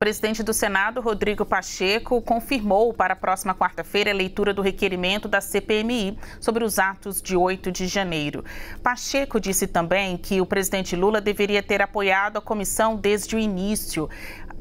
O presidente do Senado, Rodrigo Pacheco, confirmou para a próxima quarta-feira a leitura do requerimento da CPMI sobre os atos de 8 de janeiro. Pacheco disse também que o presidente Lula deveria ter apoiado a comissão desde o início.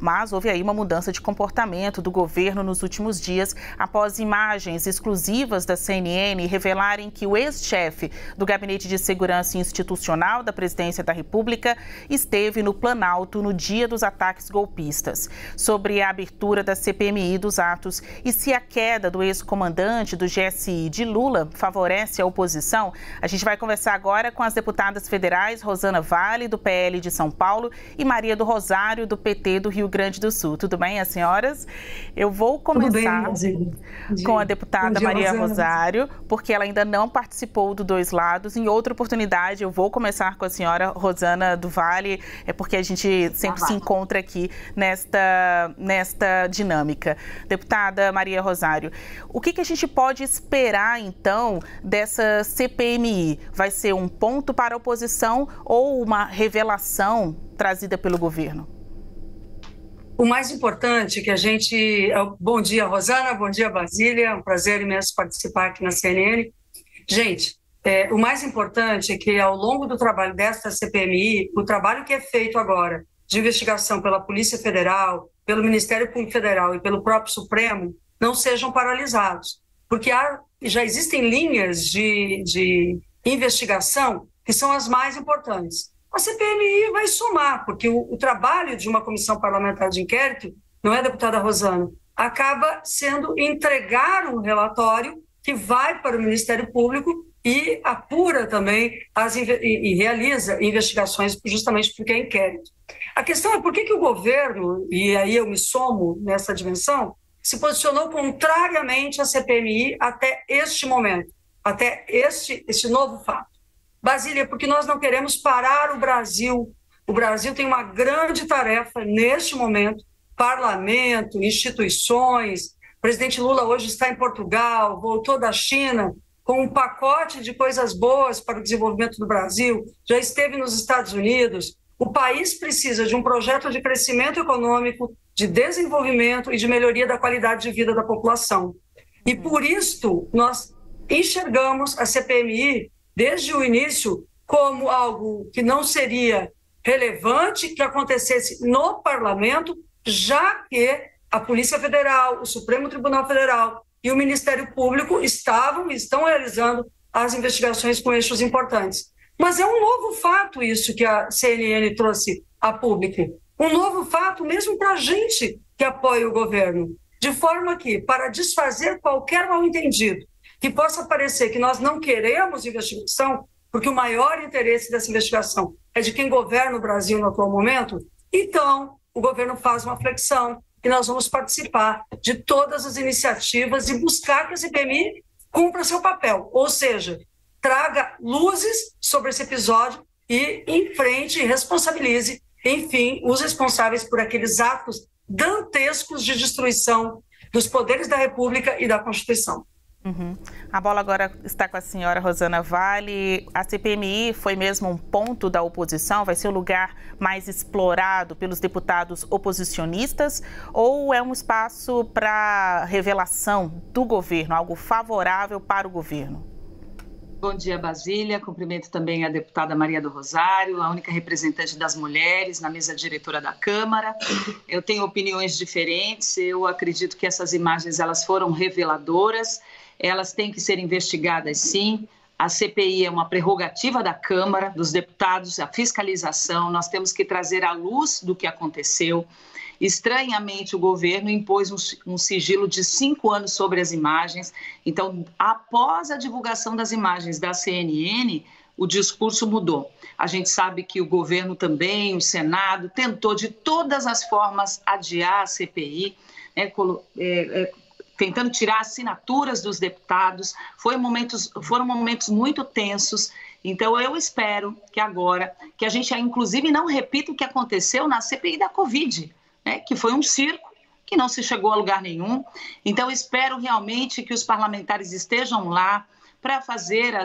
Mas houve aí uma mudança de comportamento do governo nos últimos dias, após imagens exclusivas da CNN revelarem que o ex-chefe do Gabinete de Segurança Institucional da Presidência da República esteve no Planalto no dia dos ataques golpistas. Sobre a abertura da CPMI dos atos e se a queda do ex-comandante do GSI de Lula favorece a oposição, a gente vai conversar agora com as deputadas federais Rosana Vale, do PL de São Paulo, e Maria do Rosário, do PT do Rio Grande do Sul. Tudo bem, as senhoras? Eu vou começar com a deputada Maria Rosário, porque ela ainda não participou do Dois Lados. Em outra oportunidade, eu vou começar com a senhora Rosana do Vale, porque a gente sempre se encontra aqui nesta dinâmica. Deputada Maria Rosário, o que a gente pode esperar, então, dessa CPMI? Vai ser um ponto para a oposição ou uma revelação trazida pelo governo? O mais importante que a gente... Bom dia, Rosana, bom dia, Basília, é um prazer imenso participar aqui na CNN. Gente, o mais importante é que ao longo do trabalho desta CPMI, o trabalho que é feito agora de investigação pela Polícia Federal, pelo Ministério Público Federal e pelo próprio Supremo, não sejam paralisados, porque já existem linhas de investigação que são as mais importantes. A CPMI vai somar, porque o trabalho de uma comissão parlamentar de inquérito, não é, deputada Rosana, acaba sendo entregar um relatório que vai para o Ministério Público e apura também e realiza investigações justamente porque é inquérito. A questão é por que o governo, e aí eu me somo nessa dimensão, se posicionou contrariamente à CPMI até este momento, até este novo fato. Basília, porque nós não queremos parar o Brasil. O Brasil tem uma grande tarefa neste momento, parlamento, instituições. O presidente Lula hoje está em Portugal, voltou da China com um pacote de coisas boas para o desenvolvimento do Brasil, já esteve nos Estados Unidos. O país precisa de um projeto de crescimento econômico, de desenvolvimento e de melhoria da qualidade de vida da população. E por isso nós enxergamos a CPMI desde o início como algo que não seria relevante que acontecesse no parlamento, já que a Polícia Federal, o Supremo Tribunal Federal e o Ministério Público estavam e estão realizando as investigações com eixos importantes. Mas é um novo fato isso que a CNN trouxe a público. Um novo fato mesmo para a gente que apoia o governo. De forma que, para desfazer qualquer mal-entendido, que possa parecer que nós não queremos investigação, porque o maior interesse dessa investigação é de quem governa o Brasil no atual momento, então o governo faz uma flexão e nós vamos participar de todas as iniciativas e buscar que a CPMI cumpra seu papel, ou seja, traga luzes sobre esse episódio e enfrente e responsabilize, enfim, os responsáveis por aqueles atos dantescos de destruição dos poderes da República e da Constituição. A bola agora está com a senhora Rosana Vale. A CPMI foi mesmo um ponto da oposição? Vai ser o lugar mais explorado pelos deputados oposicionistas? Ou é um espaço para revelação do governo, algo favorável para o governo? Bom dia, Basília. Cumprimento também a deputada Maria do Rosário, a única representante das mulheres na mesa diretora da Câmara. Eu tenho opiniões diferentes. Eu acredito que essas imagens elas foram reveladoras. Elas têm que ser investigadas, sim. A CPI é uma prerrogativa da Câmara, dos deputados, a fiscalização. Nós temos que trazer à luz do que aconteceu. Estranhamente, o governo impôs um sigilo de 5 anos sobre as imagens. Então, após a divulgação das imagens da CNN, o discurso mudou. A gente sabe que o governo também, o Senado, tentou de todas as formas adiar a CPI, né, tentando tirar assinaturas dos deputados. Foram momentos muito tensos. Então, eu espero que agora, que a gente, inclusive, não repita o que aconteceu na CPI da Covid, né, que foi um circo, que não se chegou a lugar nenhum. Então, espero realmente que os parlamentares estejam lá para fazer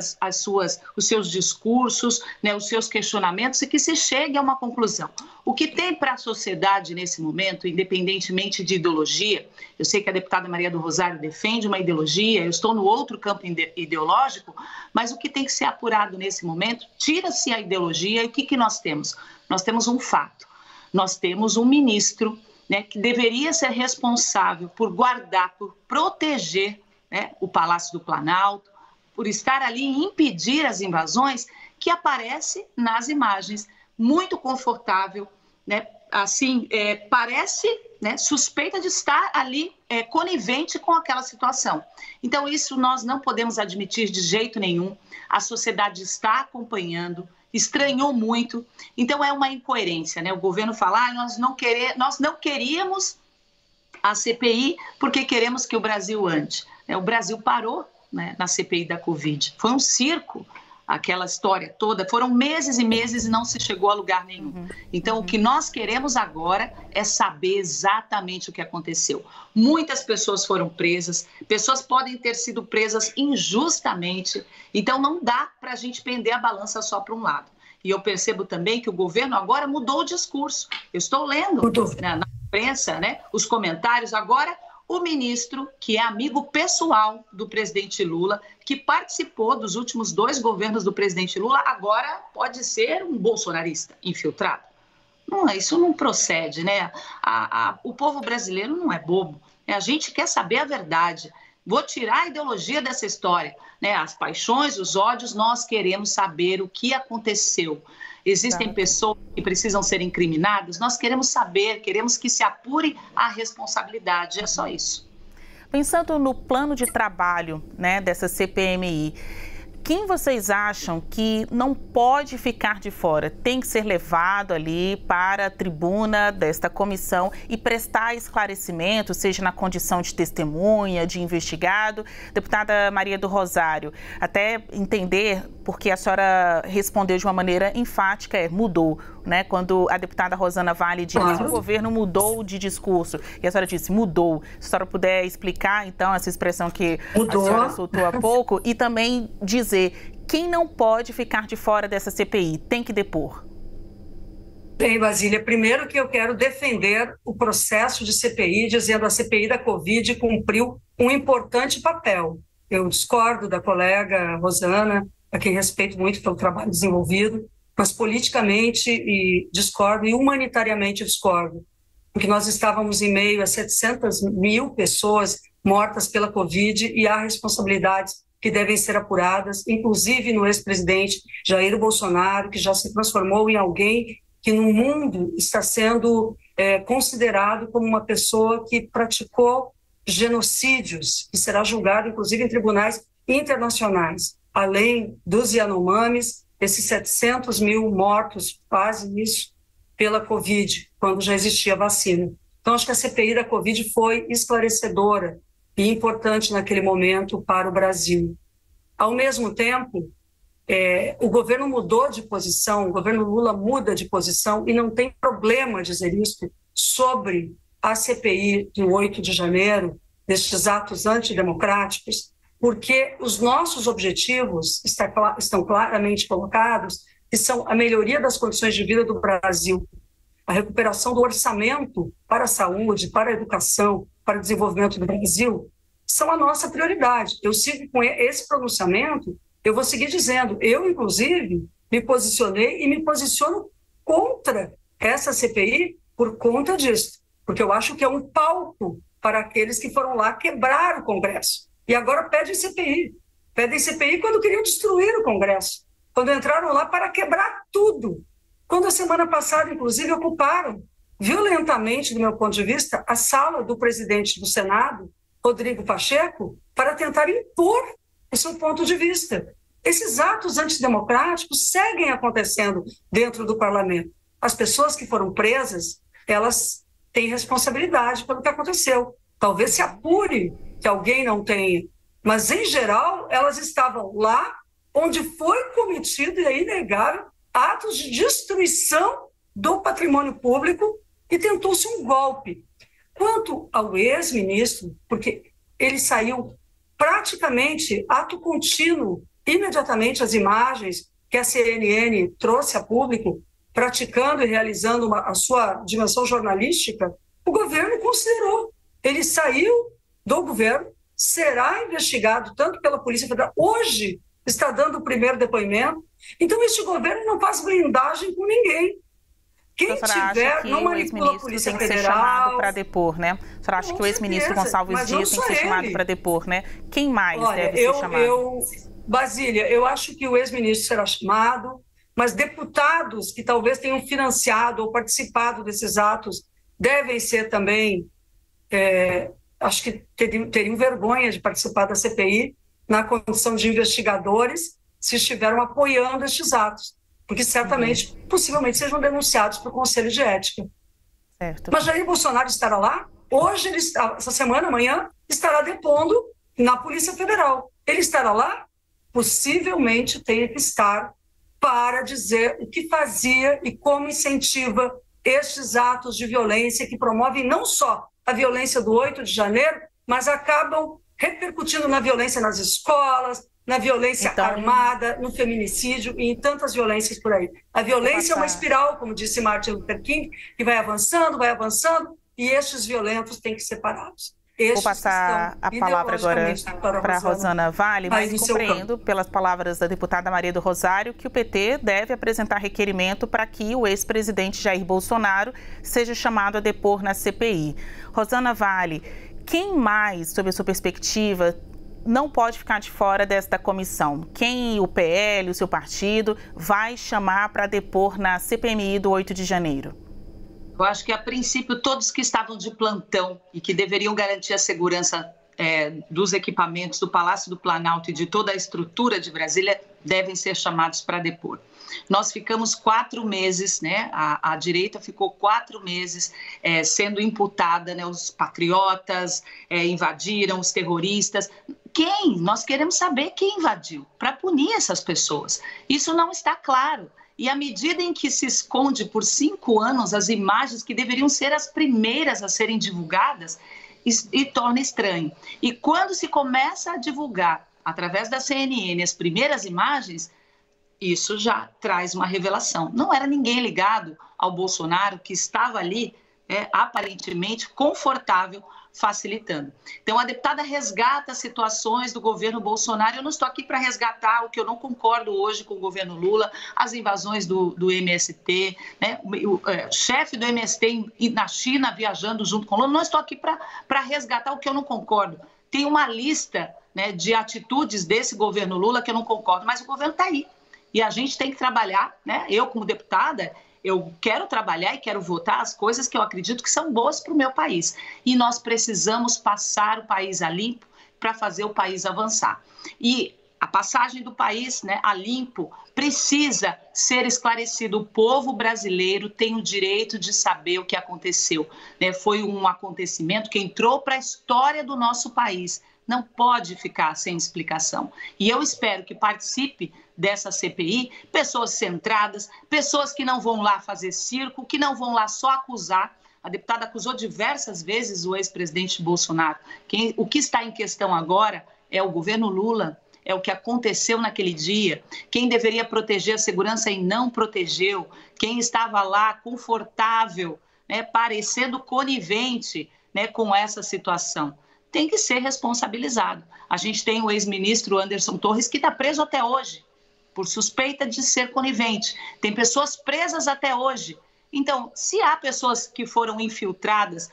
os seus discursos, né, os seus questionamentos e que se chegue a uma conclusão. O que tem para a sociedade nesse momento, independentemente de ideologia, eu sei que a deputada Maria do Rosário defende uma ideologia, eu estou no outro campo ideológico, mas o que tem que ser apurado nesse momento, tira-se a ideologia e o que nós temos? Nós temos um fato, nós temos um ministro, né, que deveria ser responsável por guardar, por proteger, né, o Palácio do Planalto, por estar ali e impedir as invasões, que aparece nas imagens, muito confortável, né, assim, parece, né, suspeita de estar ali conivente com aquela situação. Então, isso nós não podemos admitir de jeito nenhum, a sociedade está acompanhando, estranhou muito, então é uma incoerência, né? O governo fala, nós não queríamos a CPI porque queremos que o Brasil ande. O Brasil parou, né, na CPI da Covid, foi um circo, aquela história toda, foram meses e meses e não se chegou a lugar nenhum. Então, o que nós queremos agora é saber exatamente o que aconteceu. Muitas pessoas foram presas, pessoas podem ter sido presas injustamente, então não dá para a gente pender a balança só para um lado. E eu percebo também que o governo agora mudou o discurso. Eu estou lendo na imprensa, né, os comentários agora. O ministro, que é amigo pessoal do presidente Lula, que participou dos últimos 2 governos do presidente Lula, agora pode ser um bolsonarista infiltrado. Não, isso não procede, né? O povo brasileiro não é bobo. A gente quer saber a verdade. Vou tirar a ideologia dessa história, né? As paixões, os ódios, nós queremos saber o que aconteceu. Existem pessoas que precisam ser incriminadas, nós queremos saber, queremos que se apure a responsabilidade, é só isso. Pensando no plano de trabalho, né, dessa CPMI, quem vocês acham que não pode ficar de fora? Tem que ser levado ali para a tribuna desta comissão e prestar esclarecimento, seja na condição de testemunha, de investigado. Deputada Maria do Rosário, até entender, porque a senhora respondeu de uma maneira enfática, mudou, né? Quando a deputada Rosana Vale disse que o governo mudou de discurso, e a senhora disse, mudou. Se a senhora puder explicar, então, essa expressão que a senhora soltou há pouco, e também dizer quem não pode ficar de fora dessa CPI, tem que depor. Bem, Basília, primeiro que eu quero defender o processo de CPI, dizendo que a CPI da Covid cumpriu um importante papel. Eu discordo da colega Rosana, a quem respeito muito pelo trabalho desenvolvido, mas politicamente discordo e humanitariamente discordo, porque nós estávamos em meio a 700 mil pessoas mortas pela Covid e há responsabilidades que devem ser apuradas, inclusive no ex-presidente Jair Bolsonaro, que já se transformou em alguém que no mundo está sendo considerado como uma pessoa que praticou genocídios, que será julgado inclusive em tribunais internacionais. Além dos Yanomamis, esses 700 mil mortos, quase isso, pela Covid, quando já existia vacina. Então, acho que a CPI da Covid foi esclarecedora e importante naquele momento para o Brasil. Ao mesmo tempo, o governo mudou de posição, o governo Lula muda de posição e não tem problema dizer isso sobre a CPI do 8 de janeiro, destes atos antidemocráticos, porque os nossos objetivos estão claramente colocados, que são a melhoria das condições de vida do Brasil, a recuperação do orçamento para a saúde, para a educação, para o desenvolvimento do Brasil, são a nossa prioridade. Eu sigo com esse pronunciamento, eu vou seguir dizendo, eu, inclusive, me posicionei e me posiciono contra essa CPI por conta disso, porque eu acho que é um palco para aqueles que foram lá quebrar o Congresso. E agora pedem CPI. Pedem CPI quando queriam destruir o Congresso, quando entraram lá para quebrar tudo. Quando a semana passada, inclusive, ocuparam violentamente, do meu ponto de vista, a sala do presidente do Senado, Rodrigo Pacheco, para tentar impor o seu ponto de vista. Esses atos antidemocráticos seguem acontecendo dentro do parlamento. As pessoas que foram presas, elas têm responsabilidade pelo que aconteceu. Talvez se apure que alguém não tenha, mas, em geral, elas estavam lá onde foi cometido, e é inegável, atos de destruição do patrimônio público e tentou-se um golpe. Quanto ao ex-ministro, porque ele saiu praticamente ato contínuo, imediatamente as imagens que a CNN trouxe a público, praticando e realizando a sua dimensão jornalística, o governo considerou. Ele saiu do governo, será investigado tanto pela Polícia Federal, hoje está dando o primeiro depoimento. Então, este governo não faz blindagem com ninguém. Quem tiver, não manipula a Polícia Federal. Tem que ser chamado para depor, né? A senhora acha que o ex-ministro Gonçalves Dias tem que ser chamado para depor, né? Quem mais deve ser chamado? Basília, eu acho que o ex-ministro será chamado, mas deputados que talvez tenham financiado ou participado desses atos devem ser também, acho que teriam vergonha de participar da CPI na condição de investigadores se estiveram apoiando estes atos, porque certamente, possivelmente, sejam denunciados para o Conselho de Ética. Certo. Mas Jair Bolsonaro estará lá? Hoje, essa semana, amanhã, estará depondo na Polícia Federal. Ele estará lá? Possivelmente tenha que estar para dizer o que fazia e como incentiva estes atos de violência que promovem não só a violência do 8 de janeiro, mas acabam repercutindo na violência nas escolas, na violência armada, no feminicídio e em tantas violências por aí. A violência é uma espiral, como disse Martin Luther King, que vai avançando, e estes violentos têm que ser separados. Vou passar a palavra agora para a Rosana Vale, mas compreendo pelas palavras da deputada Maria do Rosário que o PT deve apresentar requerimento para que o ex-presidente Jair Bolsonaro seja chamado a depor na CPI. Rosana Vale, quem mais, sob a sua perspectiva, não pode ficar de fora desta comissão? Quem o PL, o seu partido, vai chamar para depor na CPMI do 8 de janeiro? Eu acho que, a princípio, todos que estavam de plantão e que deveriam garantir a segurança dos equipamentos do Palácio do Planalto e de toda a estrutura de Brasília devem ser chamados para depor. Nós ficamos 4 meses, né? A direita ficou 4 meses sendo imputada, né? Os patriotas invadiram, os terroristas. Quem? Nós queremos saber quem invadiu, para punir essas pessoas. Isso não está claro. E à medida em que se esconde por 5 anos as imagens que deveriam ser as primeiras a serem divulgadas, e torna estranho. E quando se começa a divulgar, através da CNN, as primeiras imagens, isso já traz uma revelação. Não era ninguém ligado ao Bolsonaro que estava ali, aparentemente confortável, facilitando. Então, a deputada resgata situações do governo Bolsonaro. Eu não estou aqui para resgatar o que eu não concordo hoje com o governo Lula, as invasões do MST, né? O chefe do MST na China viajando junto com o Lula. Não estou aqui para resgatar o que eu não concordo. Tem uma lista, né, de atitudes desse governo Lula que eu não concordo, mas o governo está aí. E a gente tem que trabalhar, né? Eu, como deputada, eu quero trabalhar e quero votar as coisas que eu acredito que são boas para o meu país. E nós precisamos passar o país a limpo para fazer o país avançar. E a passagem do país, né, a limpo precisa ser esclarecido. O povo brasileiro tem o direito de saber o que aconteceu, né? Foi um acontecimento que entrou para a história do nosso país. Não pode ficar sem explicação. E eu espero que participe dessa CPI pessoas centradas, pessoas que não vão lá fazer circo, que não vão lá só acusar. A deputada acusou diversas vezes o ex-presidente Bolsonaro. O que está em questão agora é o governo Lula, é o que aconteceu naquele dia. Quem deveria proteger a segurança e não protegeu. Quem estava lá confortável, né, parecendo conivente, né, com essa situação, tem que ser responsabilizado. A gente tem o ex-ministro Anderson Torres, que está preso até hoje, por suspeita de ser conivente. Tem pessoas presas até hoje. Então, se há pessoas que foram infiltradas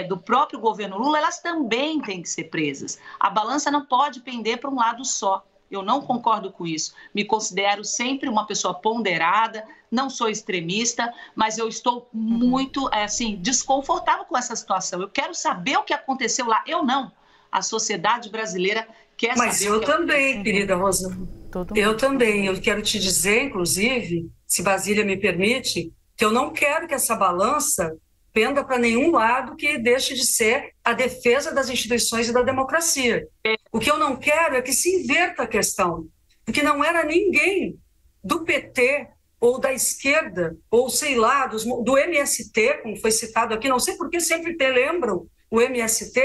do próprio governo Lula, elas também têm que ser presas. A balança não pode pender para um lado só. Eu não concordo com isso. Me considero sempre uma pessoa ponderada, não sou extremista, mas eu estou muito, desconfortável com essa situação. Eu quero saber o que aconteceu lá. Eu não. A sociedade brasileira quer saber. Mas eu também, querida Rosana. Eu também. Eu quero te dizer, inclusive, se Basília me permite, que eu não quero que essa balança penda para nenhum lado que deixe de ser a defesa das instituições e da democracia. O que eu não quero é que se inverta a questão, porque não era ninguém do PT ou da esquerda, ou sei lá, do MST, como foi citado aqui, não sei por que sempre lembram o MST,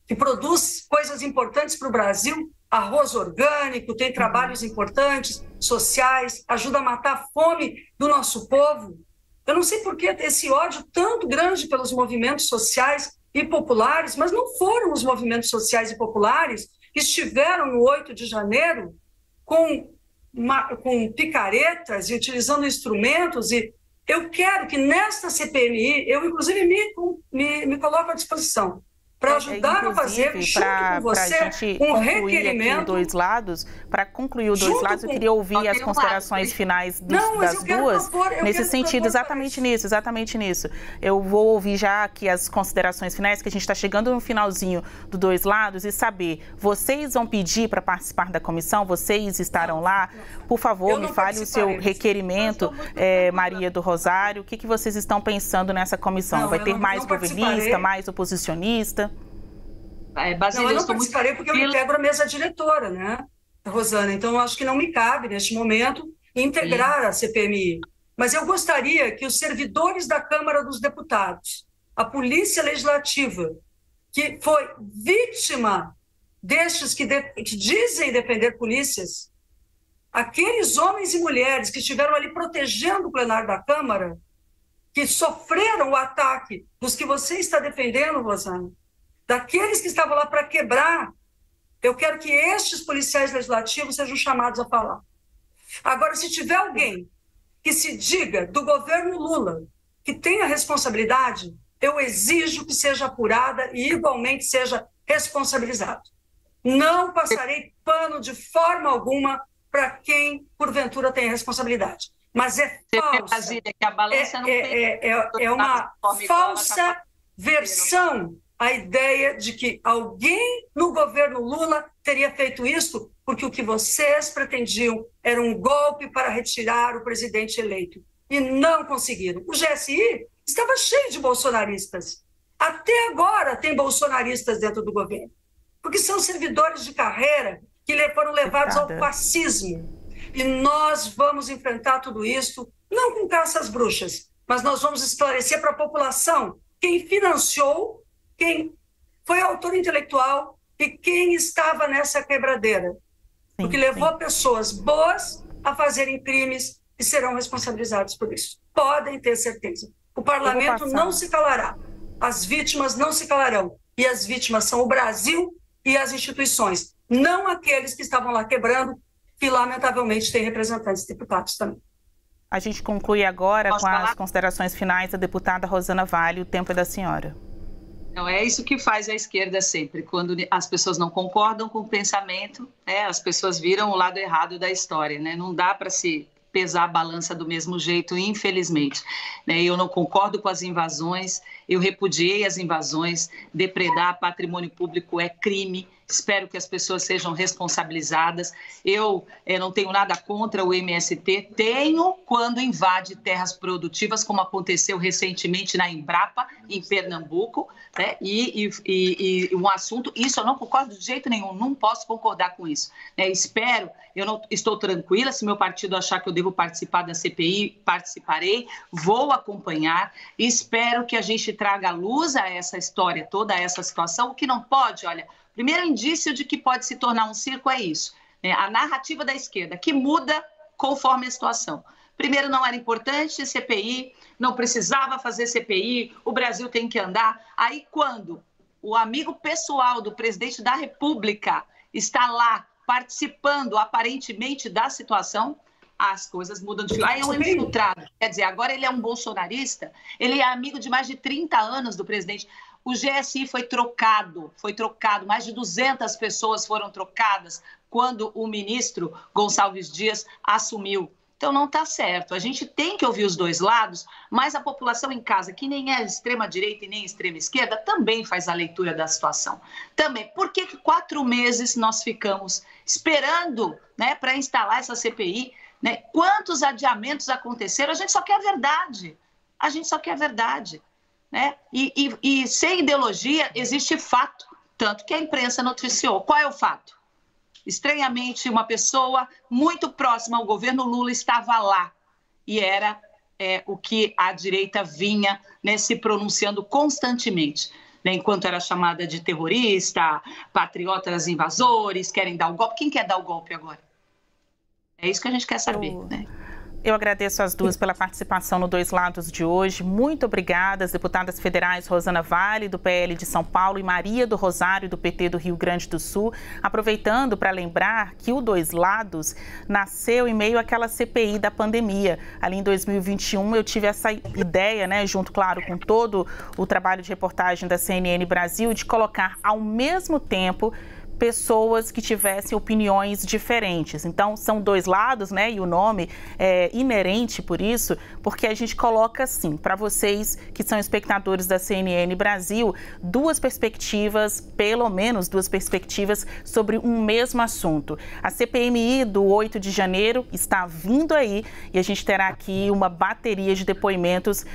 que produz coisas importantes para o Brasil, arroz orgânico, tem trabalhos importantes, sociais, ajuda a matar a fome do nosso povo. Eu não sei por que esse ódio tanto grande pelos movimentos sociais e populares, mas não foram os movimentos sociais e populares que estiveram no 8 de janeiro com picaretas e utilizando instrumentos. E eu quero que nesta CPMI, eu inclusive me coloco à disposição para ajudar a fazer, junto com você, um requerimento. Para concluir os dois lados, eu queria ouvir as considerações finais das duas, nesse sentido, exatamente nisso. Eu vou ouvir já aqui as considerações finais, que a gente está chegando no finalzinho do dois lados, e saber, vocês vão pedir para participar da comissão? Vocês estarão lá? Por favor, me fale o seu requerimento, Maria do Rosário. O que vocês estão pensando nessa comissão? Vai ter mais governista, mais oposicionista? Basília, eu não participarei porque eu integro a mesa diretora, né, Rosana? Então, eu acho que não me cabe, neste momento, integrar a CPMI. Mas eu gostaria que os servidores da Câmara dos Deputados, a Polícia Legislativa, que foi vítima destes que dizem defender polícias, aqueles homens e mulheres que estiveram ali protegendo o plenário da Câmara, que sofreram o ataque dos que você está defendendo, Rosana, daqueles que estavam lá para quebrar, eu quero que estes policiais legislativos sejam chamados a falar. Agora, se tiver alguém que se diga do governo Lula, que tenha responsabilidade, eu exijo que seja apurada e igualmente seja responsabilizado. Não passarei pano de forma alguma para quem, porventura, tenha responsabilidade. Mas é falsa. É uma falsa versão a ideia de que alguém no governo Lula teria feito isso porque o que vocês pretendiam era um golpe para retirar o presidente eleito. E não conseguiram. O GSI estava cheio de bolsonaristas. Até agora tem bolsonaristas dentro do governo. Porque são servidores de carreira que foram levados ao fascismo. E nós vamos enfrentar tudo isso, não com caça às bruxas, mas nós vamos esclarecer para a população quem financiou, quem foi autor intelectual e quem estava nessa quebradeira. Porque levou pessoas boas a fazerem crimes e serão responsabilizados por isso. Podem ter certeza. O parlamento não se calará. As vítimas não se calarão. E as vítimas são o Brasil e as instituições. Não aqueles que estavam lá quebrando, que lamentavelmente têm representantes e deputados também. A gente conclui agora com as considerações finais da deputada Rosana Vale. O tempo é da senhora. Não, é isso que faz a esquerda sempre. Quando as pessoas não concordam com o pensamento, as pessoas viram o lado errado da história. Né? Não dá para se pesar a balança do mesmo jeito, infelizmente. Eu não concordo com as invasões, eu repudiei as invasões, depredar patrimônio público é crime. Espero que as pessoas sejam responsabilizadas. Eu não tenho nada contra o MST. Tenho quando invade terras produtivas, como aconteceu recentemente na Embrapa, em Pernambuco. Né? E um assunto, isso eu não concordo de jeito nenhum, não posso concordar com isso. Espero, eu não estou tranquila, se meu partido achar que eu devo participar da CPI, participarei, vou acompanhar. Espero que a gente traga luz a essa história, toda essa situação. O que não pode, olha... Primeiro indício de que pode se tornar um circo é isso, a narrativa da esquerda, que muda conforme a situação. Primeiro, não era importante CPI, não precisava fazer CPI, o Brasil tem que andar. Aí, quando o amigo pessoal do presidente da República está lá participando, aparentemente, da situação, as coisas mudam de figura. Aí é um infiltrado, quer dizer, agora ele é um bolsonarista, ele é amigo de mais de 30 anos do presidente. O GSI foi trocado, mais de 200 pessoas foram trocadas quando o ministro Gonçalves Dias assumiu. Então não está certo, a gente tem que ouvir os dois lados, mas a população em casa, que nem é extrema-direita e nem extrema-esquerda, também faz a leitura da situação. Também, por que 4 meses nós ficamos esperando, né, para instalar essa CPI? Né? Quantos adiamentos aconteceram? A gente só quer a verdade, Né? E sem ideologia existe fato, tanto que a imprensa noticiou. Qual é o fato? Estranhamente, uma pessoa muito próxima ao governo Lula estava lá e era o que a direita vinha, né, se pronunciando constantemente. né, enquanto era chamada de terrorista, patriotas invasores, querem dar o golpe. Quem quer dar o golpe agora? É isso que a gente quer saber, né? Eu agradeço as duas pela participação no Dois Lados de hoje. Muito obrigada, as deputadas federais Rosana Vale, do PL de São Paulo, e Maria do Rosário, do PT do Rio Grande do Sul. Aproveitando para lembrar que o Dois Lados nasceu em meio àquela CPI da pandemia. Ali em 2021 eu tive essa ideia, né, junto, claro, com todo o trabalho de reportagem da CNN Brasil, de colocar ao mesmo tempo pessoas que tivessem opiniões diferentes. Então, são dois lados, né? E o nome é inerente por isso, porque a gente coloca assim, para vocês que são espectadores da CNN Brasil, duas perspectivas, pelo menos duas perspectivas, sobre um mesmo assunto. A CPMI do 8 de janeiro está vindo aí e a gente terá aqui uma bateria de depoimentos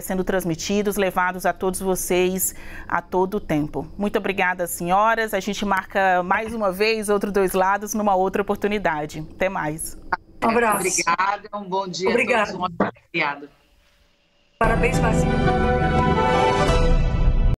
sendo transmitidos, levados a todos vocês a todo o tempo. Muito obrigada, senhoras. A gente marca mais uma vez outro Dois Lados numa outra oportunidade. Até mais. Um abraço. Obrigada, um bom dia. Obrigada. A todos, um ótimo feriado. Parabéns, Basília.